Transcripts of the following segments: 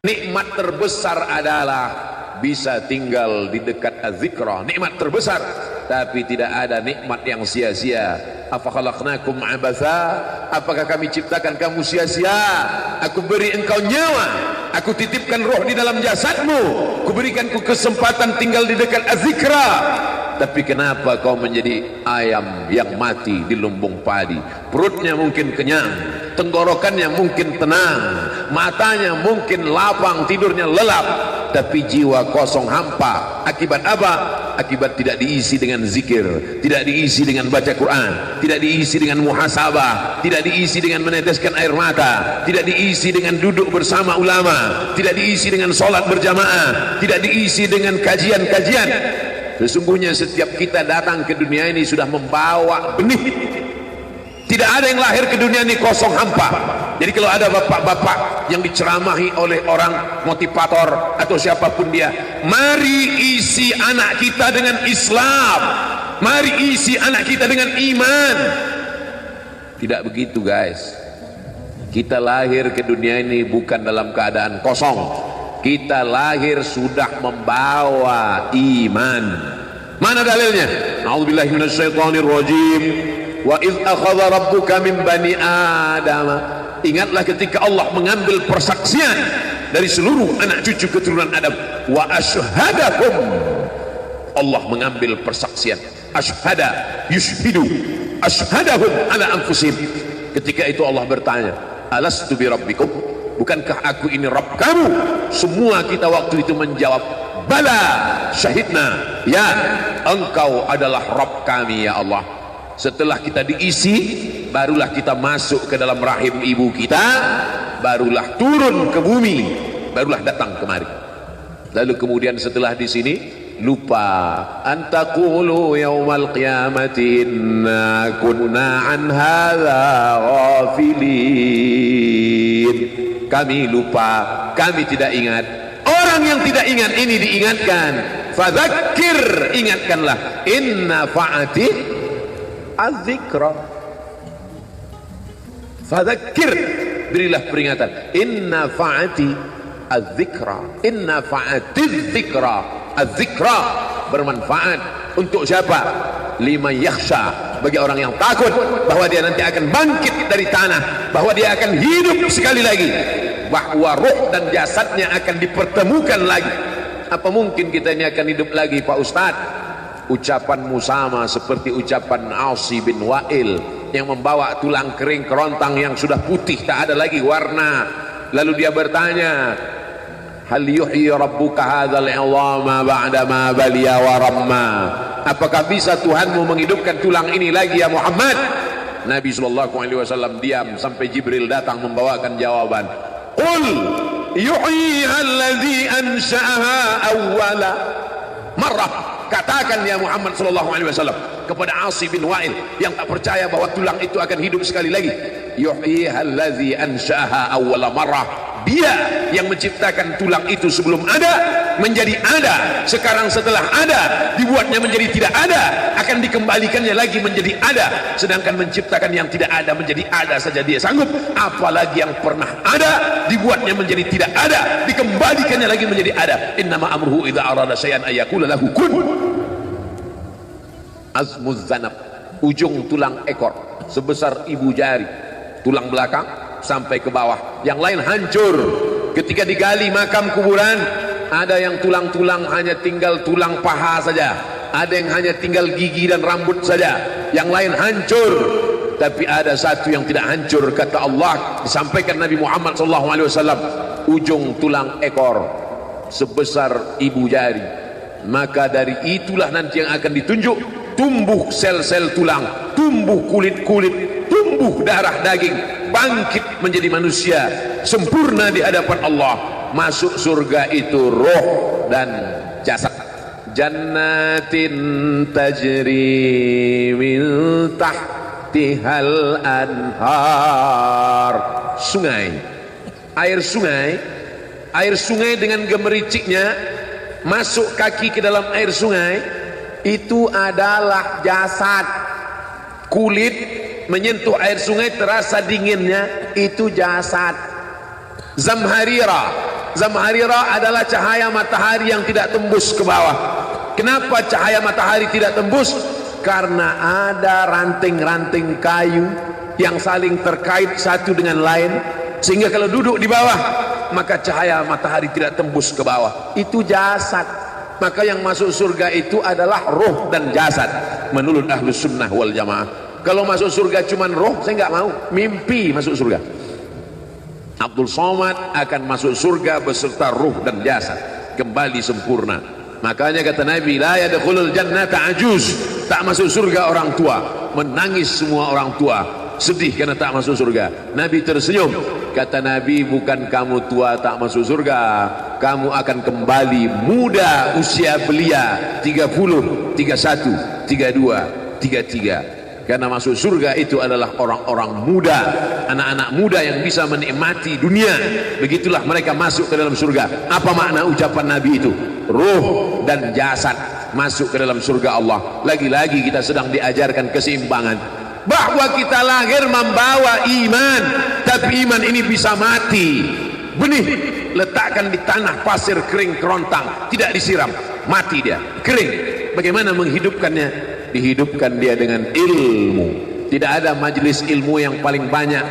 Nikmat terbesar adalah bisa tinggal di dekat az-zikra, nikmat terbesar. Tapi tidak ada nikmat yang sia-sia. Afa khalaqnakum abatha, apakah kami ciptakan kamu sia-sia? Aku beri engkau nyawa, aku titipkan roh di dalam jasadmu, kuberikan ku kesempatan tinggal di dekat az-zikra. Tapi kenapa kau menjadi ayam yang mati di lumbung padi? Perutnya mungkin kenyang, tenggorokannya mungkin tenang, matanya mungkin lapang, tidurnya lelap, tapi jiwa kosong hampa. Akibat apa? Akibat tidak diisi dengan zikir, tidak diisi dengan baca Quran, tidak diisi dengan muhasabah, tidak diisi dengan meneteskan air mata, tidak diisi dengan duduk bersama ulama, tidak diisi dengan sholat berjamaah, tidak diisi dengan kajian-kajian. Sesungguhnya setiap kita datang ke dunia ini sudah membawa benih. Tidak ada yang lahir ke dunia ini kosong hampa. Jadi kalau ada bapak-bapak yang diceramahi oleh orang motivator atau siapapun dia, mari isi anak kita dengan Islam, mari isi anak kita dengan iman. Tidak begitu guys. Kita lahir ke dunia ini bukan dalam keadaan kosong. Kita lahir sudah membawa iman. Mana dalilnya? A'udzubillahi minasyaitonirrajim. Wa idz akhadha rabbuka min bani Adam. Ingatlah ketika Allah mengambil persaksian dari seluruh anak cucu keturunan Adam. Wa asyhadahum. Allah mengambil persaksian. Asyhada yushhidu. Asyhadahum ala anfusihim. Ketika itu Allah bertanya, alastu bi rabbikum? Bukankah aku ini Rabb kamu? Semua kita waktu itu menjawab, bala syahidna, ya engkau adalah Rabb kami ya Allah. Setelah kita diisi, barulah kita masuk ke dalam rahim ibu kita, barulah turun ke bumi, barulah datang kemari. Lalu kemudian setelah di sini lupa, antaqulu yaumal qiyamati inna kunna an hadza ghafilin. Kami lupa, kami tidak ingat. Orang yang tidak ingat ini diingatkan. Fadzakir, ingatkanlah. Inna fa'ati az-zikra. Fadzakir, berilah peringatan. Inna fa'ati az-zikra. Inna fa'ati az-zikra. Az-zikra bermanfaat untuk siapa? Liman yakhsha, bagi orang yang takut bahwa dia nanti akan bangkit dari tanah, bahwa dia akan hidup sekali lagi, bahwa roh dan jasadnya akan dipertemukan lagi. Apa mungkin kita ini akan hidup lagi Pak Ustadz? Ucapanmu sama seperti ucapan Asi bin Wa'il yang membawa tulang kering kerontang yang sudah putih tak ada lagi warna. Lalu dia bertanya, hal yuhyi rabbuka hadzal 'idhama ba'da ma baliya wa ramma? Apakah bisa Tuhanmu menghidupkan tulang ini lagi ya Muhammad? Nabi SAW diam sampai Jibril datang membawakan jawaban. Qul yuhyi alladhi ansha'aha awwala marrah. Katakan ya Muhammad SAW kepada Asi bin Wa'il yang tak percaya bahwa tulang itu akan hidup sekali lagi. Yuhyi alladhi ansha'aha awwala marrah. Dia yang menciptakan tulang itu sebelum ada menjadi ada, sekarang setelah ada dibuatnya menjadi tidak ada, akan dikembalikannya lagi menjadi ada. Sedangkan menciptakan yang tidak ada menjadi ada saja dia sanggup, apalagi yang pernah ada dibuatnya menjadi tidak ada, dikembalikannya lagi menjadi ada. Innama amruhu idza arada syai'an ayyaqula lahu kun. Azmuz zanab, ujung tulang ekor sebesar ibu jari, tulang belakang sampai ke bawah, yang lain hancur. Ketika digali makam kuburan, ada yang tulang-tulang hanya tinggal tulang paha saja, ada yang hanya tinggal gigi dan rambut saja, yang lain hancur. Tapi ada satu yang tidak hancur, kata Allah, disampaikan Nabi Muhammad SAW, ujung tulang ekor sebesar ibu jari. Maka dari itulah nanti yang akan ditunjuk, tumbuh sel-sel tulang, tumbuh kulit-kulit, tumbuh darah daging, bangkit menjadi manusia sempurna di hadapan Allah. Masuk surga itu roh dan jasad. Jannatin tajri min tahtihal anhar. Sungai, air sungai dengan gemericiknya masuk kaki ke dalam air sungai, itu adalah jasad. Kulit menyentuh air sungai terasa dinginnya, itu jasad. Zamharira, Zamharira adalah cahaya matahari yang tidak tembus ke bawah. Kenapa cahaya matahari tidak tembus? Karena ada ranting-ranting kayu yang saling terkait satu dengan lain, sehingga kalau duduk di bawah maka cahaya matahari tidak tembus ke bawah. Itu jasad. Maka yang masuk surga itu adalah roh dan jasad menurut Ahlus Sunnah wal Jamaah. Kalau masuk surga cuman roh, saya nggak mau. Mimpi masuk surga. Abdul Somad akan masuk surga beserta ruh dan jasad, kembali sempurna. Makanya kata Nabi, la yadkhulul jannata ajuz, tak masuk surga orang tua. Menangis semua orang tua, sedih karena tak masuk surga. Nabi tersenyum, kata Nabi, bukan kamu tua tak masuk surga, kamu akan kembali muda usia belia, 30, 31, 32, 33. Karena masuk surga itu adalah orang-orang muda, anak-anak muda yang bisa menikmati dunia. Begitulah mereka masuk ke dalam surga. Apa makna ucapan Nabi itu? Ruh dan jasad masuk ke dalam surga Allah. Lagi-lagi kita sedang diajarkan keseimbangan, bahwa kita lahir membawa iman, tapi iman ini bisa mati. Benih letakkan di tanah pasir kering kerontang, tidak disiram, mati dia, kering. Bagaimana menghidupkannya? Dihidupkan dia dengan ilmu. Tidak ada majelis ilmu yang paling banyak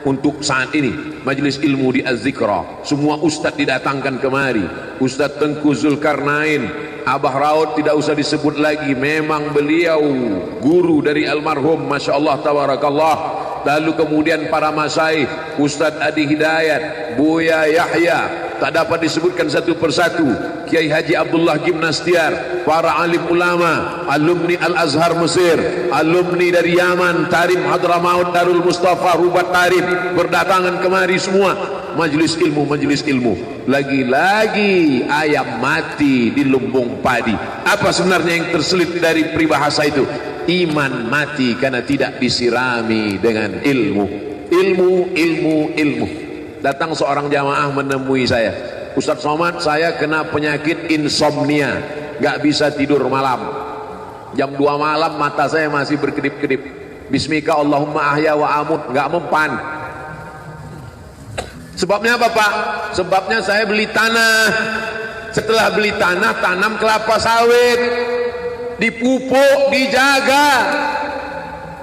untuk saat ini, majelis ilmu di Az-Zikra. Semua ustadz didatangkan kemari. Ustadz Tengku Zulkarnain, Abah Raud tidak usah disebut lagi, memang beliau guru dari almarhum, Masya Allah tabarakallah. Lalu kemudian para masyayikh, Ustadz Adi Hidayat, Buya Yahya, tak dapat disebutkan satu persatu, Kiai Haji Abdullah Gimnastiar, para alim ulama, alumni Al-Azhar Mesir, alumni dari Yaman, Tarim Hadramaut, Darul Mustafa, Rubat Tarim, berdatangan kemari semua. Majelis ilmu, majelis ilmu. Lagi-lagi ayam mati di lumbung padi. Apa sebenarnya yang terselip dari peribahasa itu? Iman mati karena tidak disirami dengan ilmu. Ilmu, ilmu, ilmu. Datang seorang jamaah menemui saya, Ustadz Somad, saya kena penyakit insomnia, gak bisa tidur malam. Jam 2 malam mata saya masih berkedip-kedip. Bismika Allahumma ahya wa amut, gak mempan. Sebabnya apa Pak? Sebabnya saya beli tanah. Setelah beli tanah, tanam kelapa sawit, dipupuk, dijaga,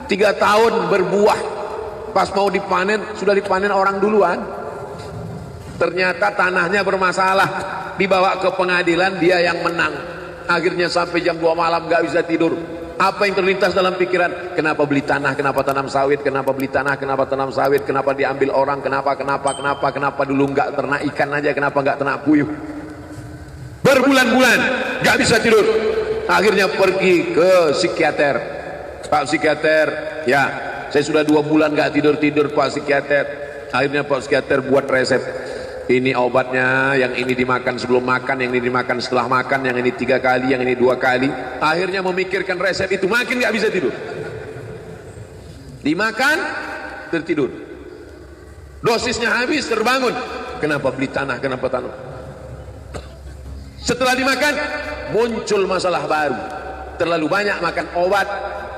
3 tahun berbuah. Pas mau dipanen, sudah dipanen orang duluan. Ternyata tanahnya bermasalah, dibawa ke pengadilan, dia yang menang. Akhirnya sampai jam 2 malam gak bisa tidur. Apa yang terlintas dalam pikiran? Kenapa beli tanah, kenapa tanam sawit, kenapa beli tanah, kenapa tanam sawit, kenapa diambil orang, kenapa dulu gak ternak ikan aja, kenapa gak ternak puyuh. Berbulan-bulan gak bisa tidur. Akhirnya pergi ke psikiater. Pak psikiater, ya saya sudah 2 bulan gak tidur-tidur Pak psikiater. Akhirnya Pak psikiater buat resep. Ini obatnya, yang ini dimakan sebelum makan, yang ini dimakan setelah makan, yang ini 3 kali, yang ini 2 kali. Akhirnya memikirkan resep itu, makin gak bisa tidur. Dimakan, tertidur. Dosisnya habis, terbangun. Kenapa beli tanah, kenapa tanam? Setelah dimakan, muncul masalah baru. Terlalu banyak makan obat,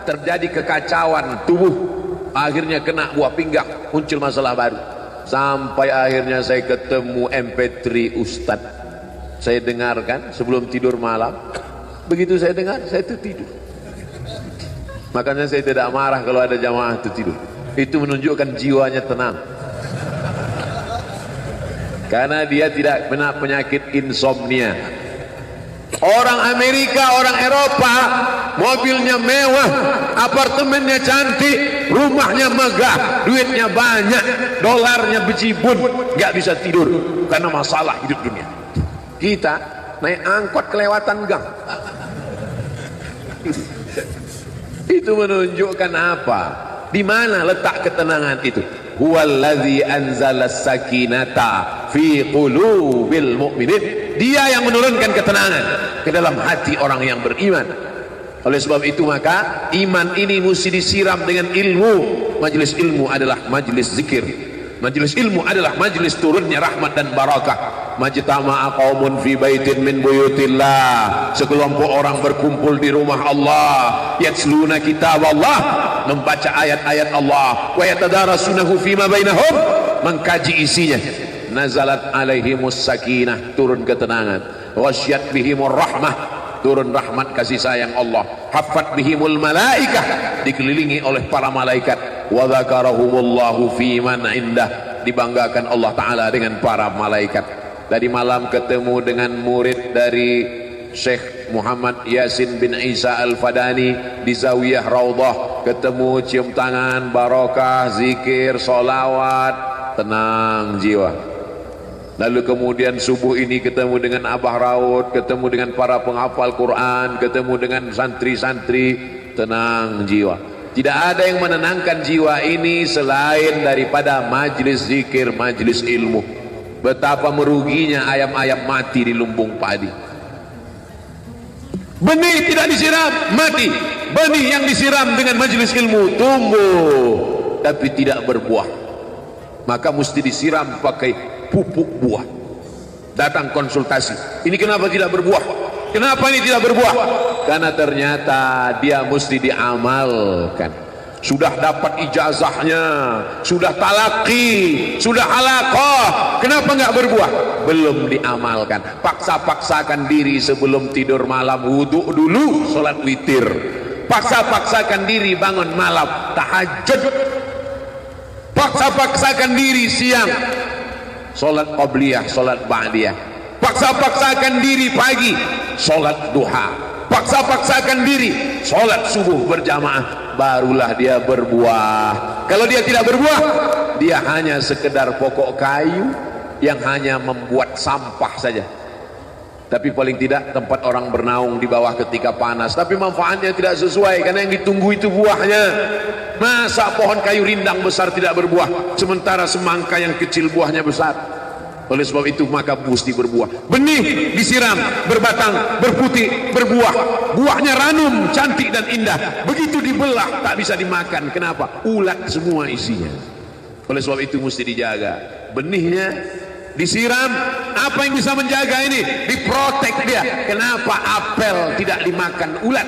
terjadi kekacauan tubuh. Akhirnya kena buah pinggang, muncul masalah baru. Sampai akhirnya saya ketemu MP3 Ustadz, saya dengarkan sebelum tidur malam. Begitu saya dengar, saya tertidur. Makanya saya tidak marah kalau ada jamaah tertidur. Itu menunjukkan jiwanya tenang, karena dia tidak kena penyakit insomnia. Orang Amerika, orang Eropa, mobilnya mewah, apartemennya cantik, rumahnya megah, duitnya banyak, dolarnya bejibun, gak bisa tidur karena masalah hidup dunia. Kita naik angkot kelewatan gang. Itu menunjukkan apa? Di mana letak ketenangan itu? Huwallazi anzalas sakinata fi qulubil mu'minin. Dia yang menurunkan ketenangan ke dalam hati orang yang beriman. Oleh sebab itu maka iman ini mesti disiram dengan ilmu. Majelis ilmu adalah majelis zikir. Majelis ilmu adalah majelis turunnya rahmat dan barakah. Majtama'a qaumun fi baitin min buyutillah. Sekelompok orang berkumpul di rumah Allah, yatsluna kitab Allah, membaca ayat-ayat Allah, wa yatadarasunahu fima bainahum, mengkaji isinya. nazalat alaihimus sakinah, turun ketenangan, ghasyat bihimur rahmah, turun rahmat kasih sayang Allah, haffat bihimul malaikah, dikelilingi oleh para malaikat, wa dzakarahumullahu fi man indah, dibanggakan Allah Ta'ala dengan para malaikat. Tadi malam ketemu dengan murid dari Syekh Muhammad Yasin bin Isa Al-Fadani di Zawiyah Raudhah, ketemu cium tangan, barokah, zikir, solawat, tenang jiwa. Lalu kemudian subuh ini ketemu dengan Abah Raud, ketemu dengan para penghafal Quran, ketemu dengan santri-santri, tenang jiwa. Tidak ada yang menenangkan jiwa ini selain daripada majlis zikir, majlis ilmu. Betapa meruginya ayam-ayam mati di lumbung padi. Benih tidak disiram, mati. Benih yang disiram dengan majlis ilmu tumbuh tapi tidak berbuah. Maka mesti disiram pakai pupuk buah. Datang konsultasi, ini kenapa tidak berbuah? Kenapa ini tidak berbuah? Karena ternyata dia mesti diamalkan. Sudah dapat ijazahnya, sudah talaqi, sudah halaqah, kenapa enggak berbuah? Belum diamalkan. Paksa-paksakan diri sebelum tidur malam, wudhu dulu, sholat witir. Paksa-paksakan diri bangun malam, tahajud. Paksa-paksakan diri siang, sholat qabliyah, sholat ba'diyah. Paksa-paksakan diri pagi, sholat duha. Paksa-paksakan diri, sholat subuh berjamaah, barulah dia berbuah. Kalau dia tidak berbuah, dia hanya sekedar pokok kayu yang hanya membuat sampah saja. Tapi paling tidak tempat orang bernaung di bawah ketika panas, tapi manfaatnya tidak sesuai karena yang ditunggu itu buahnya. Masa pohon kayu rindang besar tidak berbuah, sementara semangka yang kecil buahnya besar? Oleh sebab itu maka mesti berbuah. Benih disiram, berbatang, berputih, berbuah. Buahnya ranum, cantik dan indah. Begitu dibelah tak bisa dimakan. Kenapa? Ulat semua isinya. Oleh sebab itu mesti dijaga. Benihnya disiram. Apa yang bisa menjaga ini? Diprotek dia. Kenapa apel tidak dimakan ulat?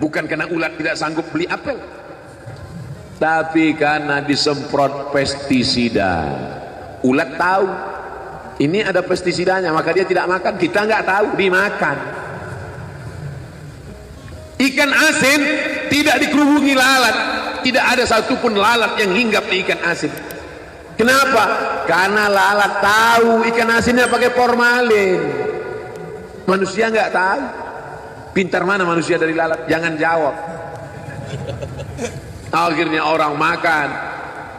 Bukan karena ulat tidak sanggup beli apel, tapi karena disemprot pestisida. Ulat tahu ini ada pestisidanya, maka dia tidak makan. Kita nggak tahu, dimakan. Ikan asin tidak dikerubungi lalat, tidak ada satupun lalat yang hinggap di ikan asin. Kenapa? Karena lalat tahu ikan asinnya pakai formalin. Manusia nggak tahu. Pintar mana manusia dari lalat? Jangan jawab. Akhirnya orang makan,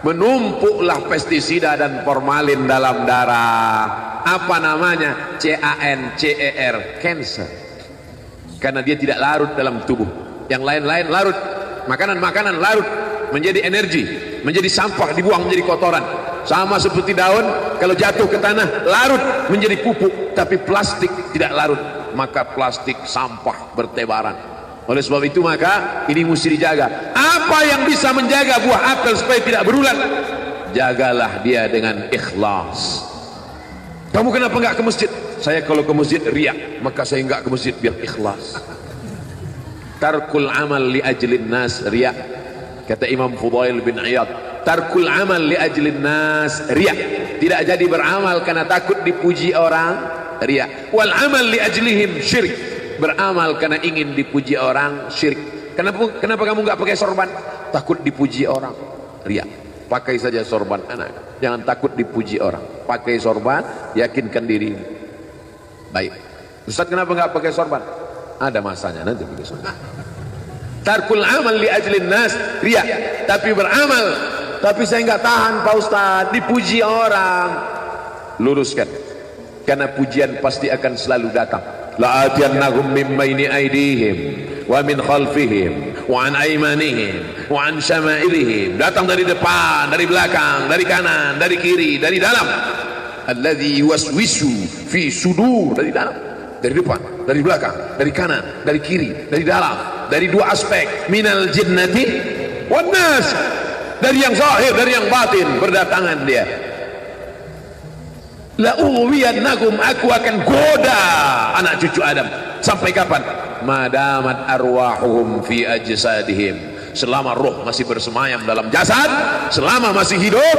menumpuklah pestisida dan formalin dalam darah. Apa namanya? CANCER, cancer. Karena dia tidak larut dalam tubuh. Yang lain-lain larut. Makanan-makanan larut menjadi energi, menjadi sampah, dibuang menjadi kotoran. Sama seperti daun, kalau jatuh ke tanah larut menjadi pupuk. Tapi plastik tidak larut, maka plastik sampah bertebaran. Oleh sebab itu maka ini mesti dijaga. Apa yang bisa menjaga buah apel supaya tidak berulat? Jagalah dia dengan ikhlas. Kamu kenapa enggak ke masjid? Saya kalau ke masjid riak, maka saya enggak ke masjid biar ikhlas. Tarkul amal li ajlin nas riak. Kata Imam Fudail bin Iyad, tarkul amal li ajlin nas riak. Tidak jadi beramal karena takut dipuji orang, riak. Wal amal li ajlihim syirik. Beramal karena ingin dipuji orang, syirik. Kenapa kamu nggak pakai sorban? Takut dipuji orang, riak. Pakai saja sorban anak, jangan takut dipuji orang. Pakai sorban, yakinkan diri. Baik, Ustaz kenapa nggak pakai sorban? Ada masanya nanti pakai sorban. Tarkul amal li ajlin nas riak. Tapi beramal, tapi saya nggak tahan Pak Ustaz, dipuji orang. Luruskan, karena pujian pasti akan selalu datang. La'atiyannahum min baini aydihim wa min khalfihim wa an aymanihim wa an syama'ilihim. Datang dari depan, dari belakang, dari kanan, dari kiri, dari dalam. Alladzi yuwaswisu fi sudur, dari dalam, dari depan, dari belakang, dari kanan, dari kiri, dari dalam, dari dua aspek, minal jinnati wan nas, dari yang zahir, dari yang batin, berdatangan dia. La uwiyannakum, aku akan goda anak cucu Adam. Sampai kapan? Madamat arwahuhum fi ajsadihim, selama roh masih bersemayam dalam jasad, selama masih hidup,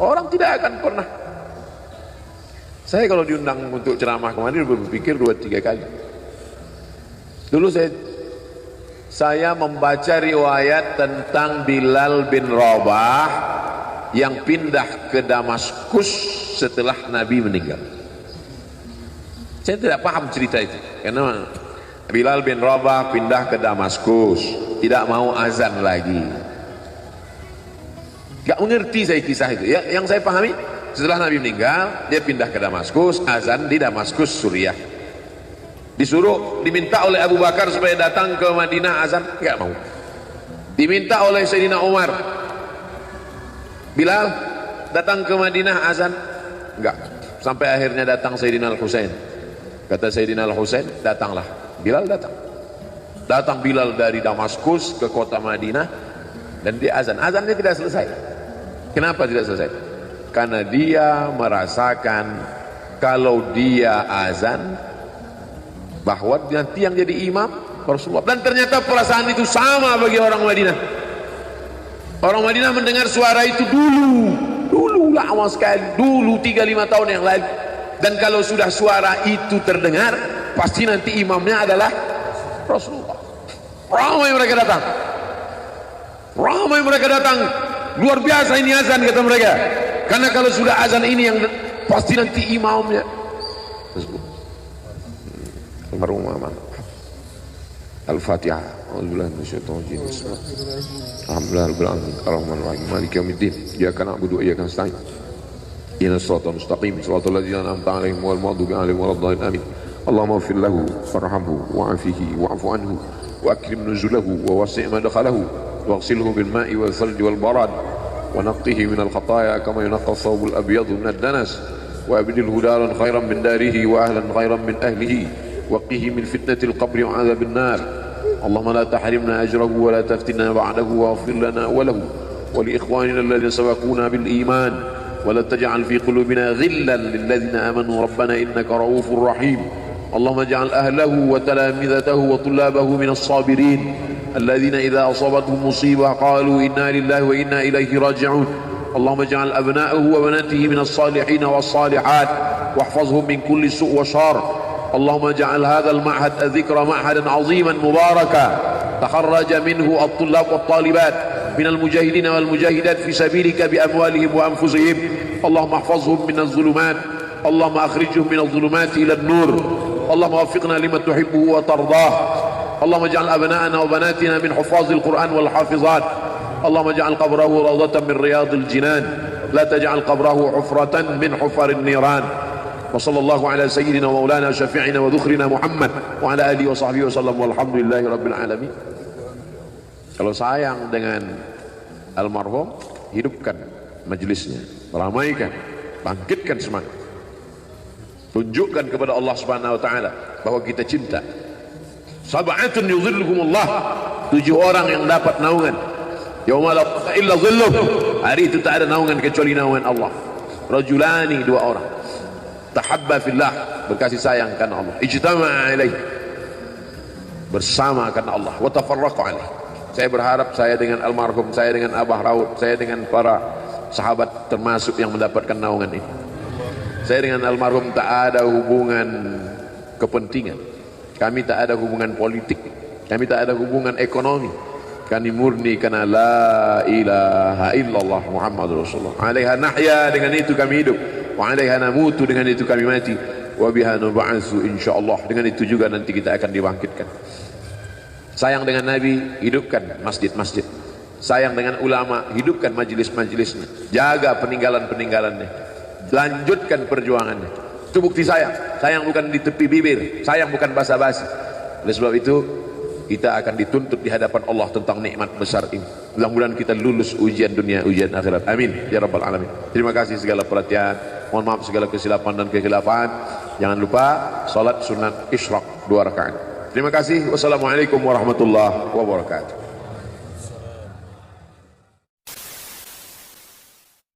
Orang tidak akan pernah. Saya kalau diundang untuk ceramah kemarin berpikir 2-3 kali. Dulu saya membaca riwayat tentang Bilal bin Rabah yang pindah ke Damaskus setelah Nabi meninggal. Saya tidak paham cerita itu, karena Bilal bin Rabah pindah ke Damaskus, tidak mau azan lagi. Gak mengerti saya kisah itu. Yang saya pahami, setelah Nabi meninggal, dia pindah ke Damaskus, azan di Damaskus, Suriah. Diminta oleh Abu Bakar supaya datang ke Madinah azan, gak mau. Diminta oleh Sayyidina Umar, Bilal datang ke Madinah azan, enggak. Sampai akhirnya datang Sayyidina Al-Husain. Kata Sayyidina Al-Husain, datanglah. Bilal datang. Datang Bilal dari Damaskus ke kota Madinah dan dia azan. Azannya tidak selesai. Kenapa tidak selesai? Karena dia merasakan kalau dia azan bahwa nanti yang jadi imam Rasulullah. Dan ternyata perasaan itu sama bagi orang Madinah. Orang Madinah mendengar suara itu dulu lama sekali, dulu 3-5 tahun yang lalu. Dan kalau sudah suara itu terdengar, pasti nanti imamnya adalah Rasulullah. Ramai mereka datang, luar biasa ini azan, kata mereka. Karena kalau sudah azan ini yang pasti nanti imamnya almarhum. Al-Fatihah. A'udzubillahi minasyaitonir rajim. Alhamdulillah rabbil alamin. Arrahmanir rahim. Maliki yaumiddin. Iyyaka na'budu wa iyyaka nasta'in. Ihdinas siratal mustaqim. Siratal ladzina an'amta 'alaihim ghairil maghdubi 'alaihim waladdallin. Amin. Allahumma ighfir lahu warhamhu wa'afihi wa'fu anhu wa akrim nuzulahu wa wasi' madkhalahu waghsilhu bil ma'i wal thalji wal barad wa naqqihi minal khataaya kama yunqqa ath-thawbul abyadu minad danas wa abdilhu daran khairan min darihi wa ahlan khairan min ahlihi وقه من فتنة القبر وعذاب النار اللهم لا تحرمنا أجره ولا تفتنا بعده واغفر لنا وله ولإخواننا الذين سبقونا بالإيمان ولا تجعل في قلوبنا غلا للذين آمنوا ربنا إنك رؤوف رحيم اللهم اجعل أهله وتلامذته وطلابه من الصابرين الذين إذا أصابتهم مصيبة قالوا إنا لله وإنا إليه راجعون اللهم اجعل أبناءه وبناته من الصالحين والصالحات واحفظهم من كل سوء وشر اللهم اجعل هذا المعهد الذكر معهدا عظيما مباركا تخرج منه الطلاب والطالبات من المجاهدين والمجاهدات في سبيلك بأموالهم وأنفسهم اللهم احفظهم من الظلمات اللهم أخرجهم من الظلمات إلى النور اللهم وفقنا لما تحبه وترضاه اللهم اجعل أبناءنا وبناتنا من حفاظ القرآن والحافظات اللهم اجعل قبره روضة من رياض الجنان لا تجعل قبره حفرة من حفر النيران وصلى الله على سيدنا ومولانا شفيعنا وذخرنا محمد وعلى آله وصحبه وسلم والحمد لله رب العالمين. Kalau sayang dengan almarhum, hidupkan majelisnya, ramaikan, bangkitkan semangat, tunjukkan kepada Allah Subhanahu wa taala bahwa kita cinta. Sab'atun yudhilluhumullah, 7 orang yang dapat naungan yauma la illa dhilluh, hari itu tak ada naungan kecuali naungan Allah. Rajulani, 2 orang tahabba fillah, berkasih sayang karena Allah, ijtama'a alaih, bersama karena Allah, wa tafarraqa alaih. Saya berharap saya dengan almarhum, saya dengan Abah Raud, saya dengan para sahabat termasuk yang mendapatkan naungan ini. Saya dengan almarhum tak ada hubungan kepentingan, kami tak ada hubungan politik, kami tak ada hubungan ekonomi, kami murni karena la ilaha illallah Muhammadur Rasulullah. Alaiha nahya, dengan itu kami hidup, wa alaiha namutu, dengan itu kami mati, wa biha nub'atsu insyaallah, dengan itu juga nanti kita akan dibangkitkan. Sayang dengan Nabi, hidupkan masjid-masjid. Sayang dengan ulama, hidupkan majelis-majelisnya. Jaga peninggalan-peninggalannya, lanjutkan perjuangannya. Itu bukti sayang. Sayang bukan di tepi bibir, sayang bukan basa-basi. Oleh sebab itu kita akan dituntut di hadapan Allah tentang nikmat besar ini. Mudah-mudahan kita lulus ujian dunia, ujian akhirat. Amin ya rabbal alamin. Terima kasih segala perhatian. Mohon maaf segala kesilapan dan kekhilafan. Jangan lupa salat sunat isyraq 2 rakaat. Terima kasih. Wassalamualaikum warahmatullahi wabarakatuh.